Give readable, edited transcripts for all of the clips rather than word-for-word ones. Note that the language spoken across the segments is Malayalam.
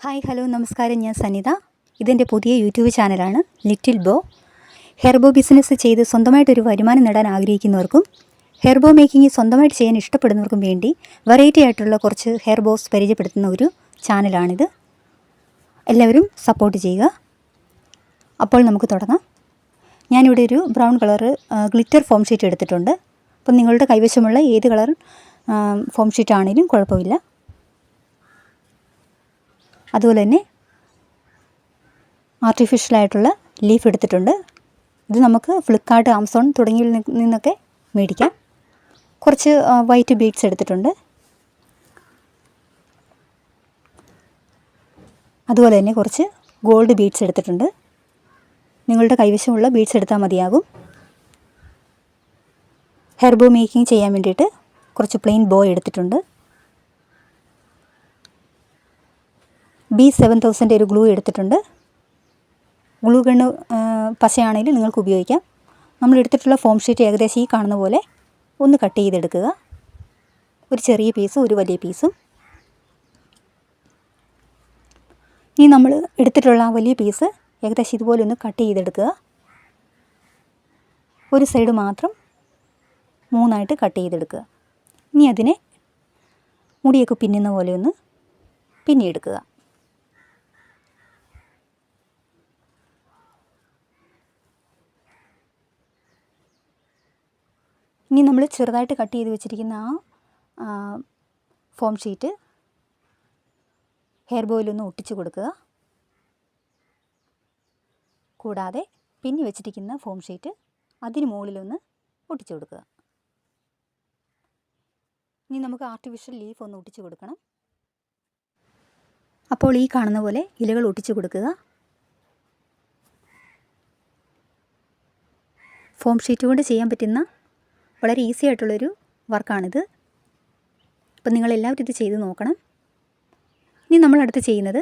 ഹായ് ഹലോ നമസ്കാരം, ഞാൻ സനിത. ഇതെൻ്റെ പുതിയ യൂട്യൂബ് ചാനലാണ് ലിറ്റിൽ ബോ. ഹെയർബോ ബിസിനസ് ചെയ്ത് സ്വന്തമായിട്ടൊരു വരുമാനം നേടാൻ ആഗ്രഹിക്കുന്നവർക്കും ഹെയർബോ മേക്കിംഗ് സ്വന്തമായിട്ട് ചെയ്യാൻ ഇഷ്ടപ്പെടുന്നവർക്കും വേണ്ടി വെറൈറ്റി ആയിട്ടുള്ള കുറച്ച് ഹെയർബോസ് പരിചയപ്പെടുത്തുന്ന ഒരു ചാനലാണിത്. എല്ലാവരും സപ്പോർട്ട് ചെയ്യുക. അപ്പോൾ നമുക്ക് തുടങ്ങാം. ഞാനിവിടെ ഒരു brown colour glitter form sheet എടുത്തിട്ടുണ്ട്. അപ്പം നിങ്ങളുടെ കൈവശമുള്ള ഏത് കളർ ഫോം ഷീറ്റ് ആണെങ്കിലും കുഴപ്പമില്ല. അതുപോലെ തന്നെ ആർട്ടിഫിഷ്യലായിട്ടുള്ള ലീഫ് എടുത്തിട്ടുണ്ട്. ഇത് നമുക്ക് ഫ്ലിപ്കാർട്ട്, ആമസോൺ തുടങ്ങിയവയിൽ നിന്നൊക്കെ മേടിക്കാം. കുറച്ച് വൈറ്റ് ബീഡ്സ് എടുത്തിട്ടുണ്ട്. അതുപോലെ തന്നെ കുറച്ച് ഗോൾഡ് ബീഡ്സ് എടുത്തിട്ടുണ്ട്. നിങ്ങളുടെ കൈവശമുള്ള ബീഡ്സ് എടുത്താൽ മതിയാകും. ഹെയർബോ മേക്കിംഗ് ചെയ്യാൻ വേണ്ടിയിട്ട് കുറച്ച് പ്ലെയിൻ ബോ എടുത്തിട്ടുണ്ട്. B7000 ഒരു ഗ്ലൂ എടുത്തിട്ടുണ്ട്. ഗ്ലൂ ഗണ്ണ് പശയാണെങ്കിൽ നിങ്ങൾക്ക് ഉപയോഗിക്കാം. നമ്മൾ എടുത്തിട്ടുള്ള ഫോം ഷീറ്റ് ഏകദേശം ഈ കാണുന്ന പോലെ ഒന്ന് കട്ട് ചെയ്തെടുക്കുക. ഒരു ചെറിയ പീസും ഒരു വലിയ പീസും. ഇനി നമ്മൾ എടുത്തിട്ടുള്ള ആ വലിയ പീസ് ഏകദേശം ഇതുപോലെ ഒന്ന് കട്ട് ചെയ്തെടുക്കുക. ഒരു സൈഡ് മാത്രം 3 കട്ട് ചെയ്തെടുക്കുക. ഇനി അതിനെ മുടിയൊക്കെ പിന്നുന്ന പോലെ ഒന്ന് പിന്നിയെടുക്കുക. ഇനി നമ്മൾ ചെറുതായിട്ട് കട്ട് ചെയ്ത് വെച്ചിരിക്കുന്ന ആ ഫോം ഷീറ്റ് ഹെയർ ബോയിലൊന്ന് ഒട്ടിച്ച് കൊടുക്കുക. കൂടാതെ പിന്നി വെച്ചിരിക്കുന്ന ഫോം ഷീറ്റ് അതിന് മുകളിലൊന്ന് ഒട്ടിച്ച് കൊടുക്കുക. ഇനി നമുക്ക് ആർട്ടിഫിഷ്യൽ ലീഫ് ഒന്ന് ഒട്ടിച്ച് കൊടുക്കണം. അപ്പോൾ ഈ കാണുന്ന പോലെ ഇലകൾ ഒട്ടിച്ച് കൊടുക്കുക. ഫോം ഷീറ്റ് കൊണ്ട് ചെയ്യാൻ പറ്റുന്ന വളരെ ഈസി ആയിട്ടുള്ളൊരു വർക്കാണിത്. അപ്പം നിങ്ങളെല്ലാവരും ഇത് ചെയ്ത് നോക്കണം. ഇനി നമ്മളടുത്ത് ചെയ്യുന്നത്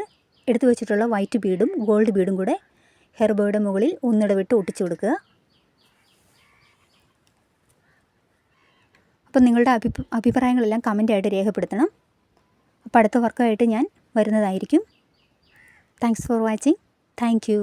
എടുത്തു വെച്ചിട്ടുള്ള വൈറ്റ് ബീഡും ഗോൾഡ് ബീഡും കൂടെ ഹെയർ ബോയുടെ മുകളിൽ ഒന്നിടവിട്ട് ഒട്ടിച്ചു കൊടുക്കുക. അപ്പം നിങ്ങളുടെ അഭിപ്രായങ്ങളെല്ലാം കമൻ്റായിട്ട് രേഖപ്പെടുത്തണം. അപ്പോൾ അടുത്ത വർക്കായിട്ട് ഞാൻ വരുന്നതായിരിക്കും. Thanks for watching. Thank you.